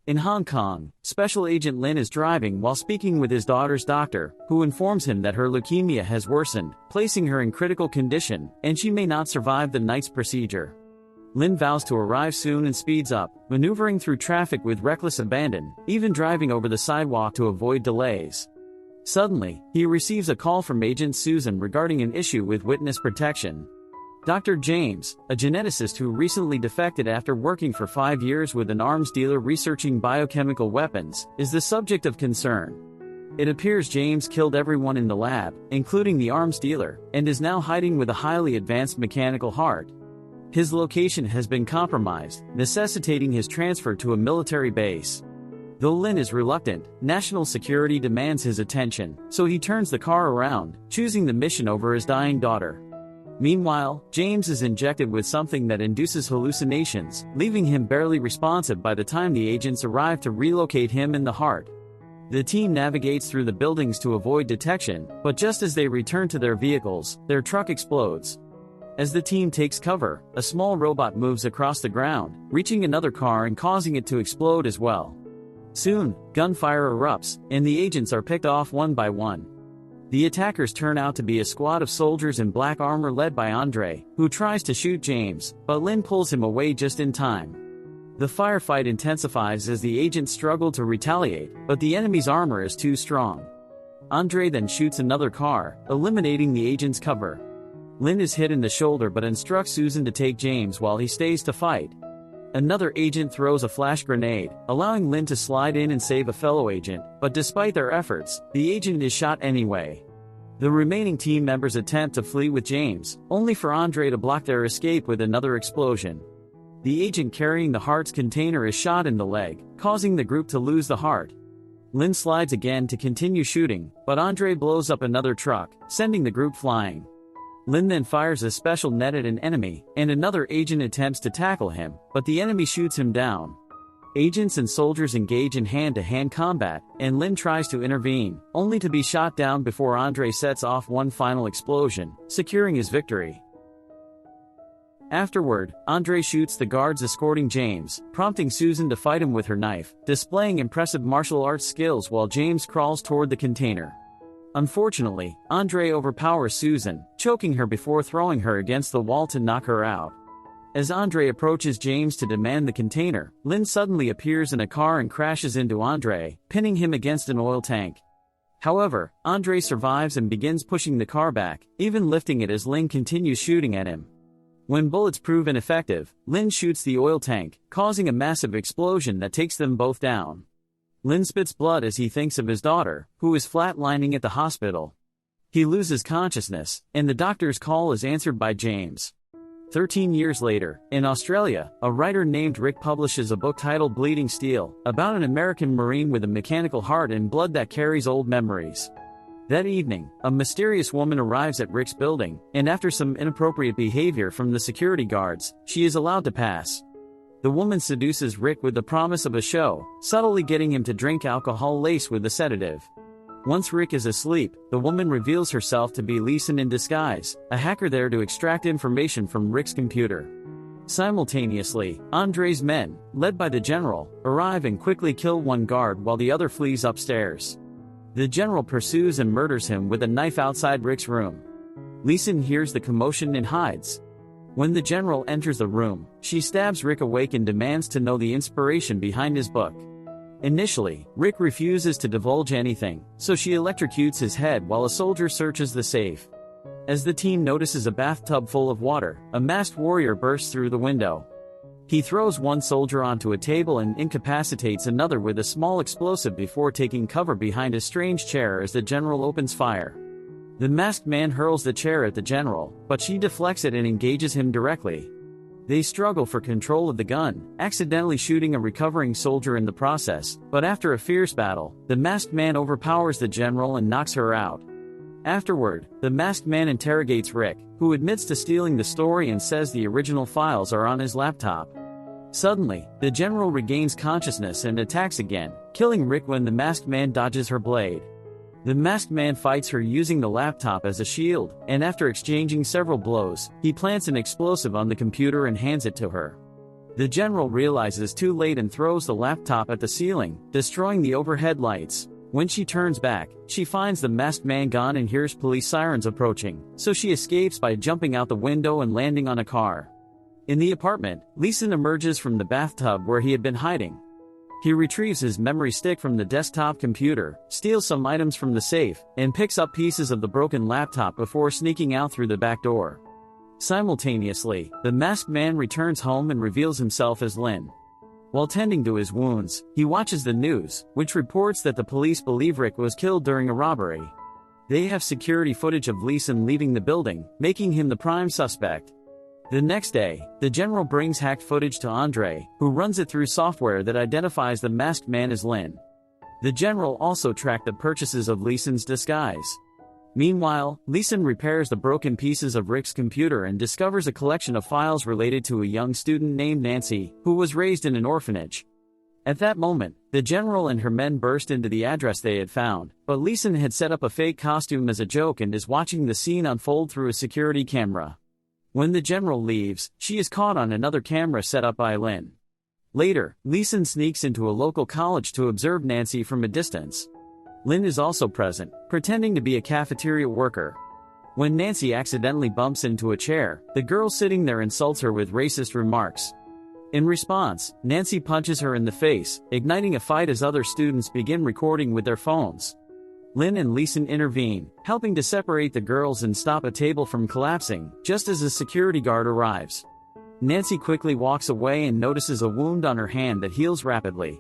In Hong Kong, Special Agent Lin is driving while speaking with his daughter's doctor, who informs him that her leukemia has worsened, placing her in critical condition, and she may not survive the night's procedure. Lin vows to arrive soon and speeds up, maneuvering through traffic with reckless abandon, even driving over the sidewalk to avoid delays. Suddenly, he receives a call from Agent Susan regarding an issue with witness protection. Dr. James, a geneticist who recently defected after working for 5 years with an arms dealer researching biochemical weapons, is the subject of concern. It appears James killed everyone in the lab, including the arms dealer, and is now hiding with a highly advanced mechanical heart. His location has been compromised, necessitating his transfer to a military base. Though Lin is reluctant, national security demands his attention, so he turns the car around, choosing the mission over his dying daughter. Meanwhile, James is injected with something that induces hallucinations, leaving him barely responsive by the time the agents arrive to relocate him in the heart. The team navigates through the buildings to avoid detection, but just as they return to their vehicles, their truck explodes. As the team takes cover, a small robot moves across the ground, reaching another car and causing it to explode as well. Soon, gunfire erupts, and the agents are picked off one by one. The attackers turn out to be a squad of soldiers in black armor led by Andre, who tries to shoot James, but Lin pulls him away just in time. The firefight intensifies as the agents struggle to retaliate, but the enemy's armor is too strong. Andre then shoots another car, eliminating the agent's cover. Lin is hit in the shoulder but instructs Susan to take James while he stays to fight. Another agent throws a flash grenade, allowing Lin to slide in and save a fellow agent, but despite their efforts, the agent is shot anyway. The remaining team members attempt to flee with James, only for Andre to block their escape with another explosion. The agent carrying the heart's container is shot in the leg, causing the group to lose the heart. Lin slides again to continue shooting, but Andre blows up another truck, sending the group flying. Lin then fires a special net at an enemy, and another agent attempts to tackle him, but the enemy shoots him down. Agents and soldiers engage in hand-to-hand combat, and Lin tries to intervene, only to be shot down before Andre sets off one final explosion, securing his victory. Afterward, Andre shoots the guards escorting James, prompting Susan to fight him with her knife, displaying impressive martial arts skills while James crawls toward the container. Unfortunately, Andre overpowers Susan, choking her before throwing her against the wall to knock her out. As Andre approaches James to demand the container, Lin suddenly appears in a car and crashes into Andre, pinning him against an oil tank. However, Andre survives and begins pushing the car back, even lifting it as Lin continues shooting at him. When bullets prove ineffective, Lin shoots the oil tank, causing a massive explosion that takes them both down. Lin spits blood as he thinks of his daughter, who is flatlining at the hospital. He loses consciousness, and the doctor's call is answered by James. 13 years later, in Australia, a writer named Rick publishes a book titled Bleeding Steel, about an American Marine with a mechanical heart and blood that carries old memories. That evening, a mysterious woman arrives at Rick's building, and after some inappropriate behavior from the security guards, she is allowed to pass. The woman seduces Rick with the promise of a show, subtly getting him to drink alcohol laced with a sedative. Once Rick is asleep, the woman reveals herself to be Leeson in disguise, a hacker there to extract information from Rick's computer. Simultaneously, Andre's men, led by the general, arrive and quickly kill one guard while the other flees upstairs. The general pursues and murders him with a knife outside Rick's room. Leeson hears the commotion and hides. When the general enters the room, she stabs Rick awake and demands to know the inspiration behind his book. Initially, Rick refuses to divulge anything, so she electrocutes his head while a soldier searches the safe. As the team notices a bathtub full of water, a masked warrior bursts through the window. He throws one soldier onto a table and incapacitates another with a small explosive before taking cover behind a strange chair as the general opens fire. The masked man hurls the chair at the general, but she deflects it and engages him directly. They struggle for control of the gun, accidentally shooting a recovering soldier in the process, but after a fierce battle, the masked man overpowers the general and knocks her out. Afterward, the masked man interrogates Rick, who admits to stealing the story and says the original files are on his laptop. Suddenly, the general regains consciousness and attacks again, killing Rick when the masked man dodges her blade. The masked man fights her using the laptop as a shield, and after exchanging several blows, he plants an explosive on the computer and hands it to her. The general realizes too late and throws the laptop at the ceiling, destroying the overhead lights. When she turns back, she finds the masked man gone and hears police sirens approaching, so she escapes by jumping out the window and landing on a car. In the apartment, Leeson emerges from the bathtub where he had been hiding. He retrieves his memory stick from the desktop computer, steals some items from the safe, and picks up pieces of the broken laptop before sneaking out through the back door. Simultaneously, the masked man returns home and reveals himself as Lynn. While tending to his wounds, he watches the news, which reports that the police believe Rick was killed during a robbery. They have security footage of Leeson leaving the building, making him the prime suspect. The next day, the general brings hacked footage to Andre, who runs it through software that identifies the masked man as Lynn. The general also tracked the purchases of Leeson's disguise. Meanwhile, Leeson repairs the broken pieces of Rick's computer and discovers a collection of files related to a young student named Nancy, who was raised in an orphanage. At that moment, the general and her men burst into the address they had found, but Leeson had set up a fake costume as a joke and is watching the scene unfold through a security camera. When the general leaves, she is caught on another camera set up by Lynn. Later, Leeson sneaks into a local college to observe Nancy from a distance. Lynn is also present, pretending to be a cafeteria worker. When Nancy accidentally bumps into a chair, the girl sitting there insults her with racist remarks. In response, Nancy punches her in the face, igniting a fight as other students begin recording with their phones. Lynn and Leeson intervene, helping to separate the girls and stop a table from collapsing, just as a security guard arrives. Nancy quickly walks away and notices a wound on her hand that heals rapidly.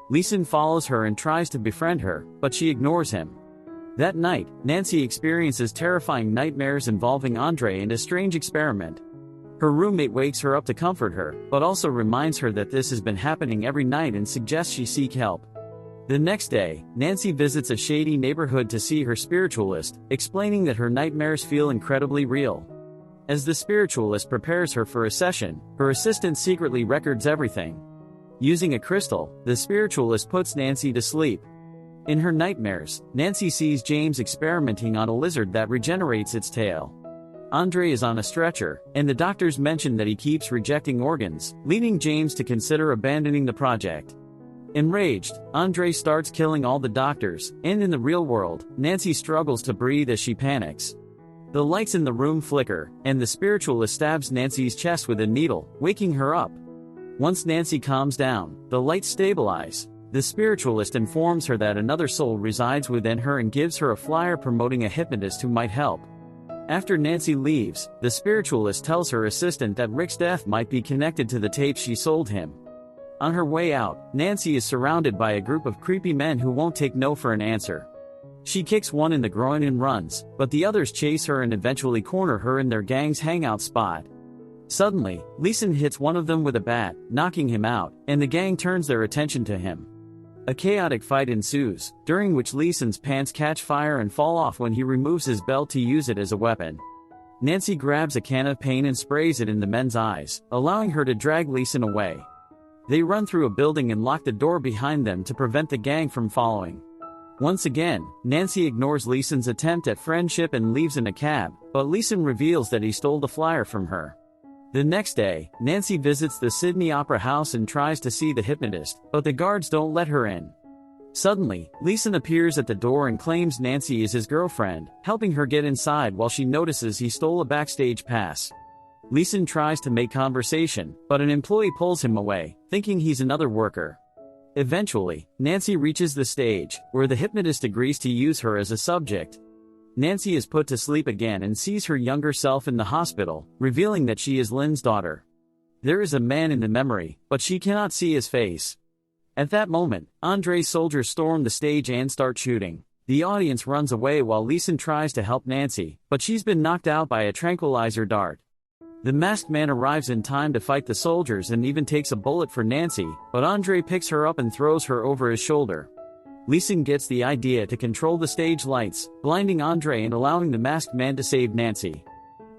Leeson follows her and tries to befriend her, but she ignores him. That night, Nancy experiences terrifying nightmares involving Andre and a strange experiment. Her roommate wakes her up to comfort her, but also reminds her that this has been happening every night and suggests she seek help. The next day, Nancy visits a shady neighborhood to see her spiritualist, explaining that her nightmares feel incredibly real. As the spiritualist prepares her for a session, her assistant secretly records everything. Using a crystal, the spiritualist puts Nancy to sleep. In her nightmares, Nancy sees James experimenting on a lizard that regenerates its tail. Andre is on a stretcher, and the doctors mention that he keeps rejecting organs, leading James to consider abandoning the project. Enraged, Andre starts killing all the doctors, and in the real world, Nancy struggles to breathe as she panics. The lights in the room flicker, and the spiritualist stabs Nancy's chest with a needle, waking her up. Once Nancy calms down, the lights stabilize. The spiritualist informs her that another soul resides within her and gives her a flyer promoting a hypnotist who might help. After Nancy leaves, the spiritualist tells her assistant that Rick's death might be connected to the tapes she sold him. On her way out, Nancy is surrounded by a group of creepy men who won't take no for an answer. She kicks one in the groin and runs, but the others chase her and eventually corner her in their gang's hangout spot. Suddenly, Leeson hits one of them with a bat, knocking him out, and the gang turns their attention to him. A chaotic fight ensues, during which Leeson's pants catch fire and fall off when he removes his belt to use it as a weapon. Nancy grabs a can of paint and sprays it in the men's eyes, allowing her to drag Leeson away. They run through a building and lock the door behind them to prevent the gang from following. Once again, Nancy ignores Leeson's attempt at friendship and leaves in a cab, but Leeson reveals that he stole the flyer from her. The next day, Nancy visits the Sydney Opera House and tries to see the hypnotist, but the guards don't let her in. Suddenly, Leeson appears at the door and claims Nancy is his girlfriend, helping her get inside while she notices he stole a backstage pass. Leeson tries to make conversation, but an employee pulls him away, thinking he's another worker. Eventually, Nancy reaches the stage, where the hypnotist agrees to use her as a subject. Nancy is put to sleep again and sees her younger self in the hospital, revealing that she is Lynn's daughter. There is a man in the memory, but she cannot see his face. At that moment, Andre's soldiers storm the stage and start shooting. The audience runs away while Leeson tries to help Nancy, but she's been knocked out by a tranquilizer dart. The masked man arrives in time to fight the soldiers and even takes a bullet for Nancy, but Andre picks her up and throws her over his shoulder. Leeson gets the idea to control the stage lights, blinding Andre and allowing the masked man to save Nancy.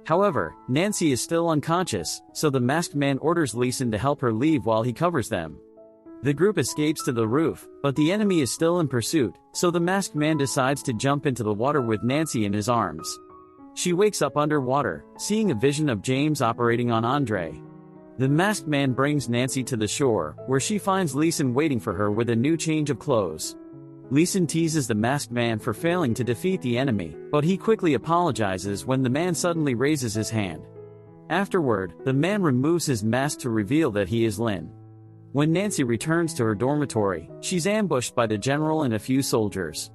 However, Nancy is still unconscious, so the masked man orders Leeson to help her leave while he covers them. The group escapes to the roof, but the enemy is still in pursuit, so the masked man decides to jump into the water with Nancy in his arms. She wakes up underwater, seeing a vision of James operating on Andre. The masked man brings Nancy to the shore, where she finds Leeson waiting for her with a new change of clothes. Leeson teases the masked man for failing to defeat the enemy, but he quickly apologizes when the man suddenly raises his hand. Afterward, the man removes his mask to reveal that he is Lin. When Nancy returns to her dormitory, she's ambushed by the general and a few soldiers.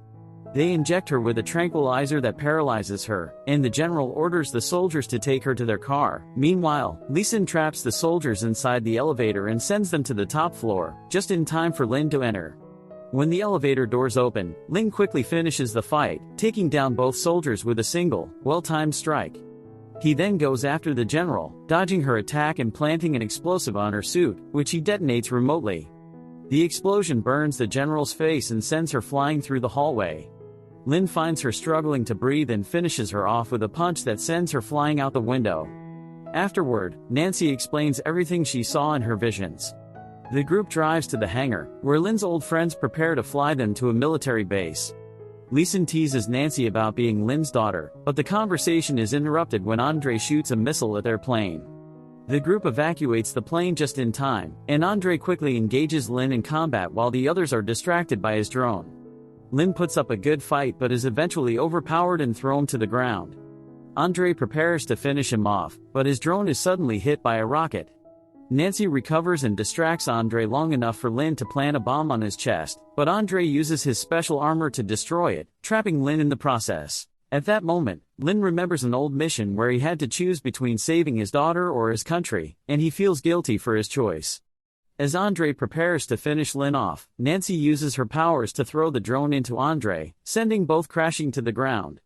They inject her with a tranquilizer that paralyzes her, and the general orders the soldiers to take her to their car. Meanwhile, Leeson traps the soldiers inside the elevator and sends them to the top floor, just in time for Lin to enter. When the elevator doors open, Lin quickly finishes the fight, taking down both soldiers with a single, well-timed strike. He then goes after the general, dodging her attack and planting an explosive on her suit, which he detonates remotely. The explosion burns the general's face and sends her flying through the hallway. Lin finds her struggling to breathe and finishes her off with a punch that sends her flying out the window. Afterward, Nancy explains everything she saw in her visions. The group drives to the hangar, where Lin's old friends prepare to fly them to a military base. Leeson teases Nancy about being Lin's daughter, but the conversation is interrupted when Andre shoots a missile at their plane. The group evacuates the plane just in time, and Andre quickly engages Lin in combat while the others are distracted by his drone. Lin puts up a good fight but is eventually overpowered and thrown to the ground. Andre prepares to finish him off, but his drone is suddenly hit by a rocket. Nancy recovers and distracts Andre long enough for Lin to plant a bomb on his chest, but Andre uses his special armor to destroy it, trapping Lin in the process. At that moment, Lin remembers an old mission where he had to choose between saving his daughter or his country, and he feels guilty for his choice. As Andre prepares to finish Lin off, Nancy uses her powers to throw the drone into Andre, sending both crashing to the ground.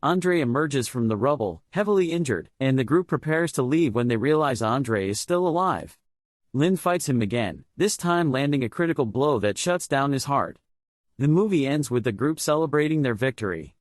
Andre emerges from the rubble, heavily injured, and the group prepares to leave when they realize Andre is still alive. Lin fights him again, this time landing a critical blow that shuts down his heart. The movie ends with the group celebrating their victory.